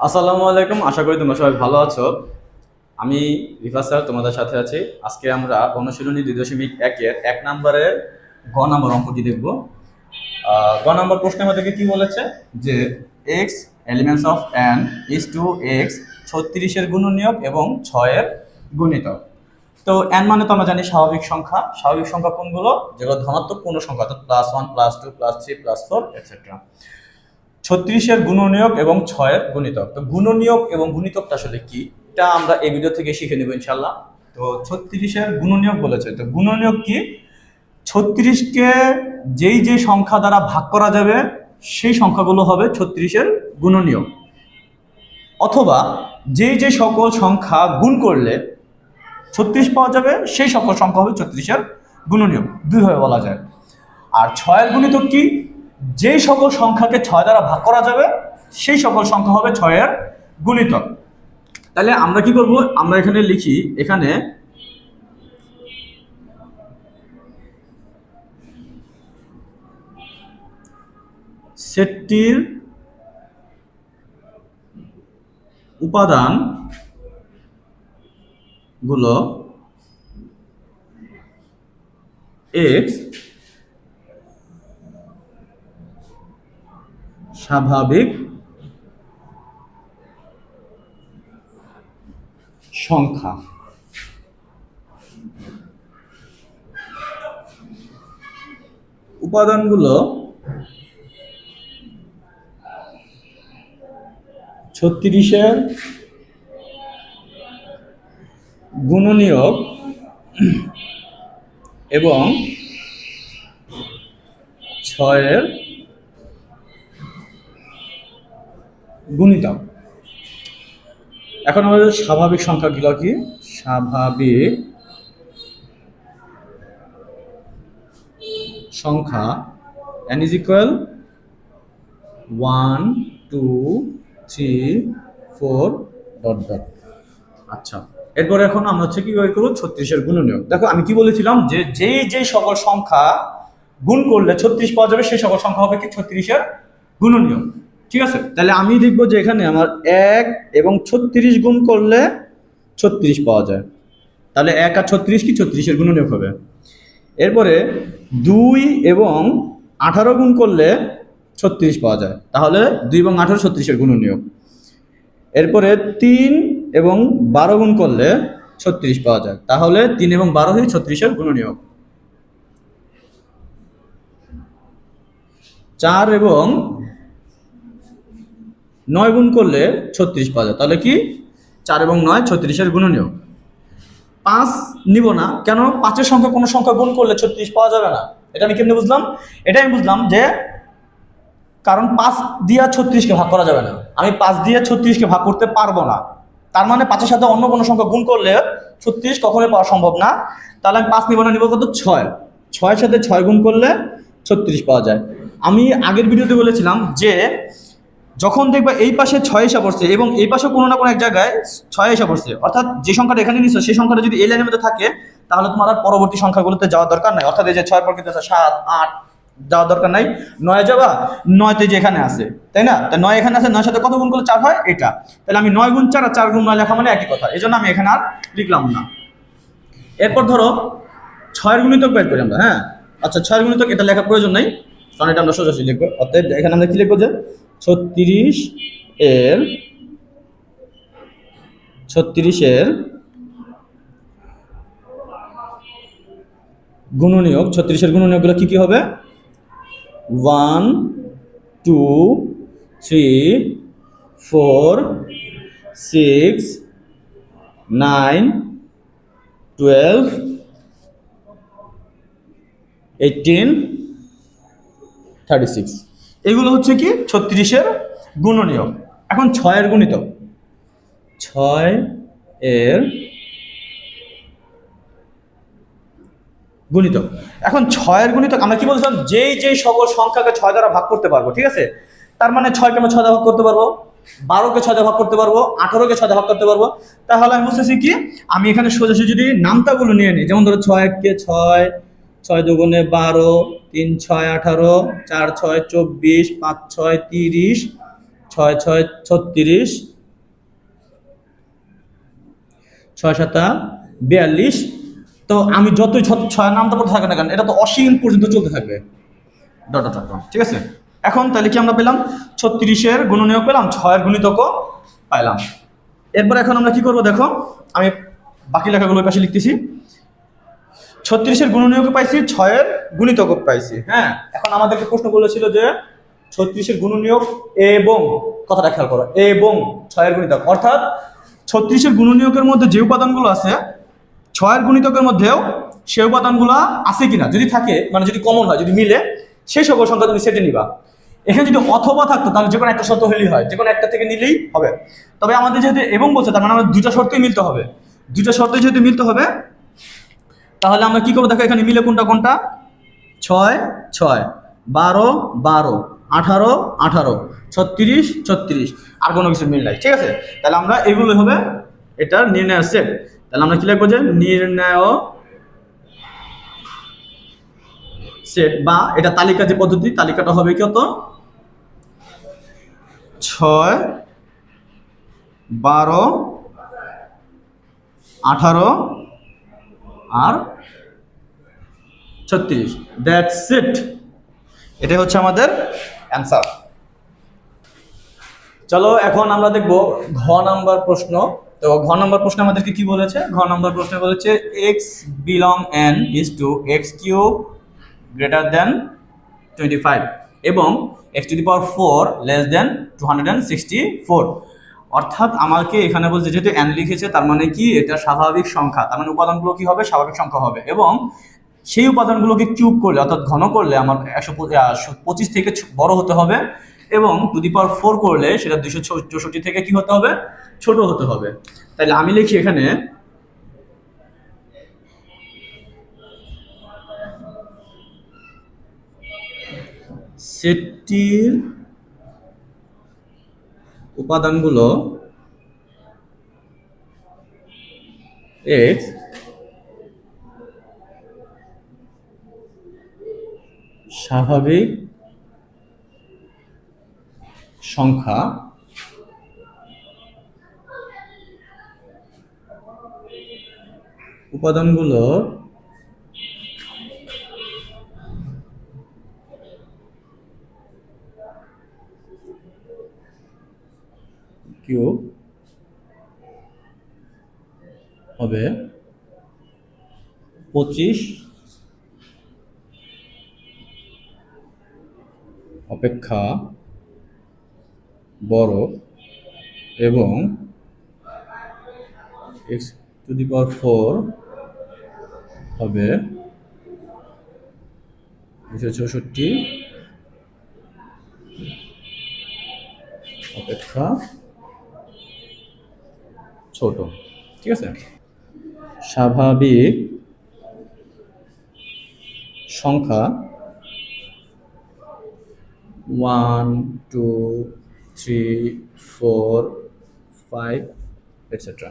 আসসালামু আলাইকুম, আশা করি তোমরা সবাই ভালো আছো। আমি রিফা স্যার তোমাদের সাথে আছি। আজকে আমরা অনুশীলনী 2.1-এর 1 নম্বরের গ নম্বর অঙ্কটি দেখব। গ নম্বর প্রশ্নের মধ্যে কি বলেছে যে x elements of n is to x 36-এর গুণনীয়ক এবং 6-এর গুণিতক। তো এন মানে তো আমরা জানি স্বাভাবিক সংখ্যা। স্বাভাবিক সংখ্যা কোনগুলো? যেগুলো ধনাত্মক পূর্ণ সংখ্যা, অর্থাৎ +1 +2 +3 +4 এটসেট্রা। 36-এর গুণনীয়ক এবং 6-এর গুণিতক। তো গুণনীয়ক এবং গুণিতকটা আসলে কি, এটা আমরা এই ভিডিও থেকে শিখে নেব ইনশাল্লাহ। তো 36-এর গুণনীয়ক বলেছে, তো গুণনীয়ক কি? 36-কে যেই যে সংখ্যা দ্বারা ভাগ করা যাবে সেই সংখ্যাগুলো হবে 36-এর গুণনীয়ক, অথবা যেই যে সকল সংখ্যা গুণ করলে 36 পাওয়া যাবে সেই সকল সংখ্যা হবে 36-এর গুণনীয়ক। দুইভাবে বলা যায়। আর 6-এর গুণিতক কি? যেই সকল সংখ্যাকে 6 দ্বারা ভাগ করা যাবে সেই সকল সংখ্যা হবে 6-এর গুণিতক। তাহলে আমরা কি করব? আমরা এখানে লিখি, এখানে সেটটির উপাদান গুলো এক্স স্বাভাবিক সংখ্যা। উপাদানগুলো 36-এর গুণনীয়ক এবং 6-এর গুণিতক। এখন আমাদের স্বাভাবিক সংখ্যাগুলো কি? স্বাভাবিক সংখ্যা n is equal 1 2 3 4 dot dot. আচ্ছা, এরপরে এখন আমরা হচ্ছে কি বের করবো? 36-এর গুণনীয়ক। দেখো আমি কি বলেছিলাম যে যেই সকল সংখ্যা গুণ করলে 36 পাওয়া যাবে সেই সকল সংখ্যা হবে কি 36-এর গুণনীয়ক। ঠিক আছে, তাহলে আমি দেখবো যে এখানে আমার 1 এবং 36 গুণ করলে 36 পাওয়া যায়, তাহলে 1 আর 36 কি 36-এর গুণনীয়ক হবে। এরপরে 2 এবং 18 গুণ করলে 36 পাওয়া যায়, তাহলে 2 এবং 18 36-এর গুণনীয়ক। এরপরে 3 এবং 12 গুণ করলে 36 পাওয়া যায়, তাহলে 3 এবং 12 হই 36-এর গুণনীয়ক। 4 এবং 9 গুণ করলে 36 পাওয়া যায়, তাহলে কি 4 এবং 9 36-এর গুণনীয়ক। 5 নিব না, কেন? 5-এর সংখ্যা কোনো সংখ্যা গুণ করলে 36 পাওয়া যাবে না। এটা আমি কেমনে বুঝলাম? এটা আমি বুঝলাম যে কারণ 5 দিয়ে 36-কে ভাগ করা যাবে না, আমি 5 দিয়ে 36-কে ভাগ করতে পারবো না। তার মানে 5-এর সাথে অন্য কোনো সংখ্যা গুণ করলে 36 কখনোই পাওয়া সম্ভব না। তাহলে আমি 5 নিব না, নিব কত? 6। 6-এর সাথে 6 গুণ করলে 36 পাওয়া যায়। আমি আগের ভিডিওতে বলেছিলাম যে যখন দেখবা এই পাশে 6 এসে পড়ছে এবং এই পাশে কোনো না কোনো এক জায়গায় 6 এসে পড়ছে, অর্থাৎ যে সংখ্যাটা এখানে নিছো সেই সংখ্যাটা যদি এই লাইনের মধ্যে থাকে, তাহলে তোমার আর পরবর্তী সংখ্যাগুলোতে যাওয়ার দরকার নাই। অর্থাৎ এই যে 6 পর কিন্তু 7 8 যাওয়ার দরকার নাই, 9 যাবা, 9তে যে এখানে আছে, তাই না? তা 9 এখানে আছে, 9 সাথে কত গুণ করলে 4 হয়? এটা। তাহলে আমি 9 গুণ 4 আর 4 গুণ 9 লেখা মানে একই কথা, এই জন্য আমি এখানে আর লিখলাম না। এরপর ধরো 6-এর গুণিতক বের করি আমরা। হ্যাঁ, আচ্ছা, 6-এর গুণিতক এটা লেখার প্রয়োজন নাই, কারণ এটা আমরা সোজাসুজি লিখবো। অতএব এখানে আমরা কি লিখবো? যে 36-এর গুণনীয়ক, 36-এর গুণনীয়কগুলো কি কি হবে? 1 2 3 4 6 9 12 18 36। এগুলো হচ্ছে কি 36-এর গুণনীয়ক। এখন 6-এর গুণিতক। 6-এর গুণিতক। এখন 6-এর গুণিতক আমরা কি বলছিলাম? যেই সকল সংখ্যাকে 6 দ্বারা ভাগ করতে পারবো, ঠিক আছে? তার মানে 6-কে আমরা 6 দ্বারা ভাগ করতে পারবো, 12-কে 6 দ্বারা ভাগ করতে পারবো, 18-কে 6 দ্বারা ভাগ করতে পারবো। তাহলে আমি বুঝতেছি কি, আমি এখানে সোজাসুজি যদি নামতাগুলো নিয়ে নিই, যেমন ধরো 6-1-কে 6, 6 দুগুণে 12, 3 6 18, 4 6 24, 5 6 30, 6 6 36, 6 7 42। তো আমি যতই 6 নামটা পড়তে থাকবে না কেন, এটা তো অসীম পর্যন্ত চলতে থাকবে ডট ডট ডট, ঠিক আছে। এখন তাহলে কি আমরা পেলাম 36-এর গুণনীয়ক পেলাম, 6-এর গুণিতকও পাইলাম। এরপর এখন আমরা কি করব দেখো, আমি বাকি লেখাগুলো পাশে লিখতেছি। 36-এর গুণনীয়ক পাইছি, 6-এর গুণিতক পাইছি। হ্যাঁ, এখন আমাদেরকে প্রশ্ন বলেছিল যে 36-এর গুণনীয়ক এবং, কথাটা খেয়াল করো, এবং 6-এর গুণিতক, অর্থাৎ 36-এর গুণনীয়কের মধ্যে যে উপাদানগুলো আছে 6-এর গুণিতকের মধ্যেও সেই উপাদানগুলো আছে কিনা, যদি থাকে মানে যদি কমন হয়, যদি মিলে, সেই সকল সংখ্যা তুমি সেটে নিবা। এখানে যদি অথবা থাকতো তাহলে যে কোনো একটা শর্ত হলেই হয়, যে কোনো একটা থেকে নিলেই হবে। তবে আমাদের যেহেতু এবং বলছে, তার মানে আমাদের দুইটা শর্তই মিলতে হবে। দুইটা শর্তই যেহেতু মিলতে হবে, তাহলে আমরা কি করবো দেখো, এখানে মিলে কোনটা কোনটা, 6 6, 12 12, 18 18, 36 36, আর কোনো কিছু মিল নাই, ঠিক আছে। তাহলে আমরা এগুলো হবে এটার নির্ণয় সেট। তাহলে আমরা কি লিখবো যে নির্ণয় সেট, বা এটা তালিকা যে পদ্ধতি, তালিকাটা হবে কত, 6 12 18 আর 36, দ্যাটস ইট। এটাই হচ্ছে আমাদের অ্যান্সার। চলো এখন আমরা দেখব ঘ নাম্বার প্রশ্ন। তো ঘ নাম্বার প্রশ্ন আমাদেরকে কি বলেছে, ঘ নাম্বার প্রশ্নে বলেছে x belong n is to x cube greater than 25 এবং x to the power 4 less than 264। অর্থাৎ আমাকে এখানে বলছে যেহেতু এন লিখেছে, তার মানে কি এটা স্বাভাবিক সংখ্যা, তার মানে উপাদানগুলো কি হবে, স্বাভাবিক সংখ্যা হবে, এবং সেই উপাদানগুলোকে কিউব করলে অর্থাৎ ঘন করলে আমার 125 থেকে বড় হতে হবে, এবং টু দি পাওয়ার 4 করলে সেটা 264 থেকে কি হতে হবে, ছোট হতে হবে। তাহলে আমি লিখি এখানে সেটটির উপাদানগুলো এক্স স্বাভাবিক সংখ্যা উপাদানগুলো কিউব হবে 25 অপেক্ষা বড়, এবং এক্স টু দি পাওয়ার 4 হবে 264 অপেক্ষা ছোট, ঠিক আছে। স্বাভাবিক সংখ্যা 1 2 3 4 5 এটসেট্রা।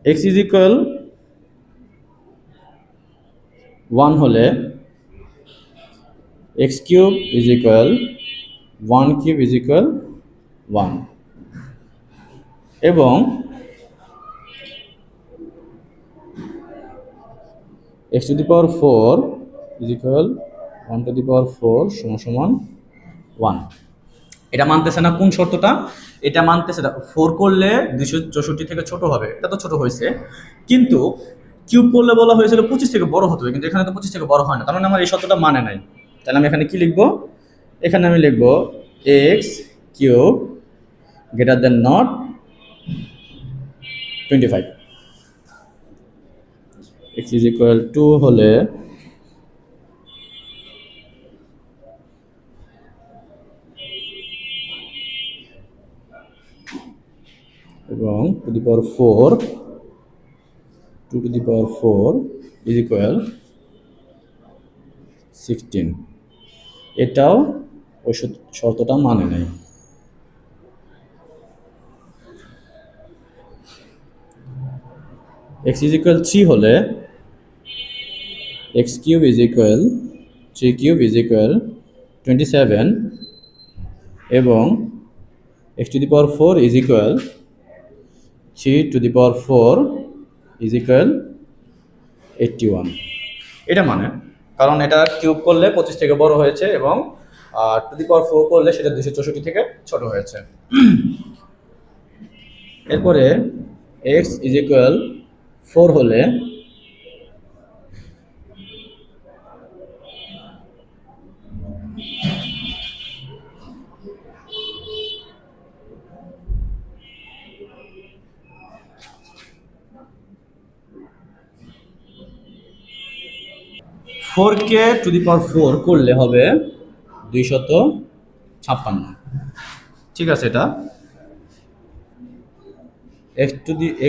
এক্স ইজ ইকুয়াল 1 হলে x cube is equal 1 cube is equal 1, এবং x to the power 4 is equal 1 to the power 4 সমান সমান 1। এটা মানতেছে না কোন শর্তটা, এটা মানতেছে না 4 করলে 264 থেকে ছোট হবে, এটা তো ছোট হয়েছে, কিন্তু কিউব করলে বলা হয়েছিল 25 থেকে বড় হতে হবে, কিন্তু এখানে তো 25 থেকে বড় হয় না, তার মানে আমার এই শর্তটা মানে নাই। তাহলে আমি এখানে কি লিখবো, এখানে আমি লিখবো x cube greater then not 25, x is equal 2 হলে এবং two the power 4 2 two the power 4 is equal 16। এটাও ওই শর্তটা মানে নাই। এক্স ইজ ইকুয়াল 3 হলে x cube is equal 3 cube is equal 27 এবং x two the power 4 is equal 3 two the power 4 is equal 81। এটা মানে কারণ এটা কিউব করলে 25 থেকে বড় হয়েছে এবং টু দি পাওয়ার 4 করলে সেটা 264 থেকে ছোট হয়েছে। এরপরে x ইজ ইকুয়াল 4 হলে four K two the power 4 করলে হবে 256। ঠিক আছে, এটা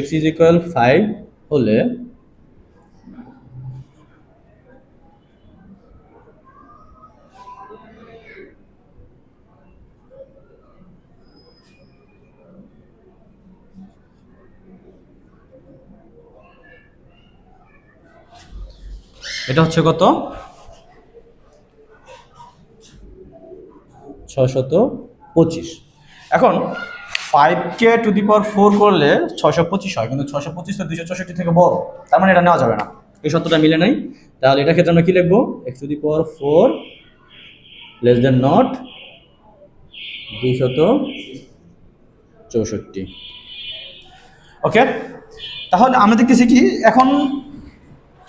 x ইজ ইকুয়াল 5 হলে এটা হচ্ছে কত? 625। এখন 5কে টু দি পাওয়ার 4 করলে 625 হয়, কিন্তু 625 তো 264 থেকে বড়, তার মানে এটা নেওয়া যাবে না। এই সত্যটা মিলে নাই। তাহলে এটা ক্ষেত্রে আমরা কি লিখবো? x two the power 4 less then not 264। ওকে, তাহলে আমরা দেখতেছি কি এখন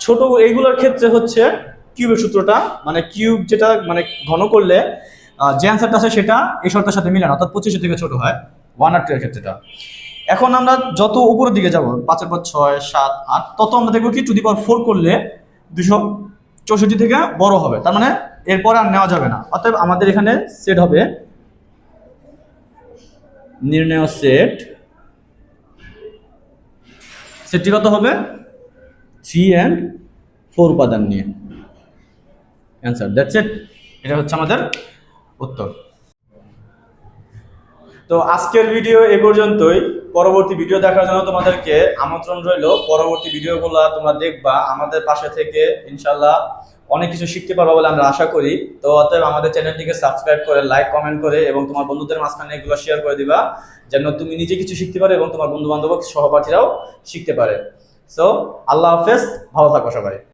ছোট এইগুলোর ক্ষেত্রে হচ্ছে কিউবের সূত্রটা, মানে কিউব যেটা মানে ঘন করলে যে অ্যান্সারটা আছে সেটা এই শর্তের সাথে মিলে না, অর্থাৎ 25 থেকে ছোট হয় 1 আর 2 এর ক্ষেত্রেটা। এখন আমরা যত উপরের দিকে যাব 5 এর পর 6 7 8 তত আমরা দেখবো কি টু দি পাওয়ার 4 করলে 264 থেকে বড় হবে, তার মানে এরপরে আর নেওয়া যাবে না। অতএব আমাদের এখানে সেট হবে নির্ণয় সেটটি কত হবে? 3 and 4 উপাদান নিয়ে অ্যান্সার। দ্যাটস ইট, এটা হচ্ছে আমাদের উত্তর। তো আজকের ভিডিও এ পর্যন্তই। পরবর্তী ভিডিও দেখার জন্য তোমাদেরকে আমন্ত্রণ রইল। পরবর্তী ভিডিওগুলো তোমরা দেখবা, আমাদের পাশে থেকে ইনশাল্লাহ অনেক কিছু শিখতে পারবো বলে আমরা আশা করি। তো অতএব আমাদের চ্যানেলটিকে সাবস্ক্রাইব করে, লাইক, কমেন্ট করে এবং তোমার বন্ধুদের মাঝখানে এগুলো শেয়ার করে দিবা, যেন তুমি নিজে কিছু শিখতে পারো এবং তোমার বন্ধু বান্ধব সহপাঠীরাও শিখতে পারে। সো আল্লাহ হাফেজ, ভালো থাকো সবাই।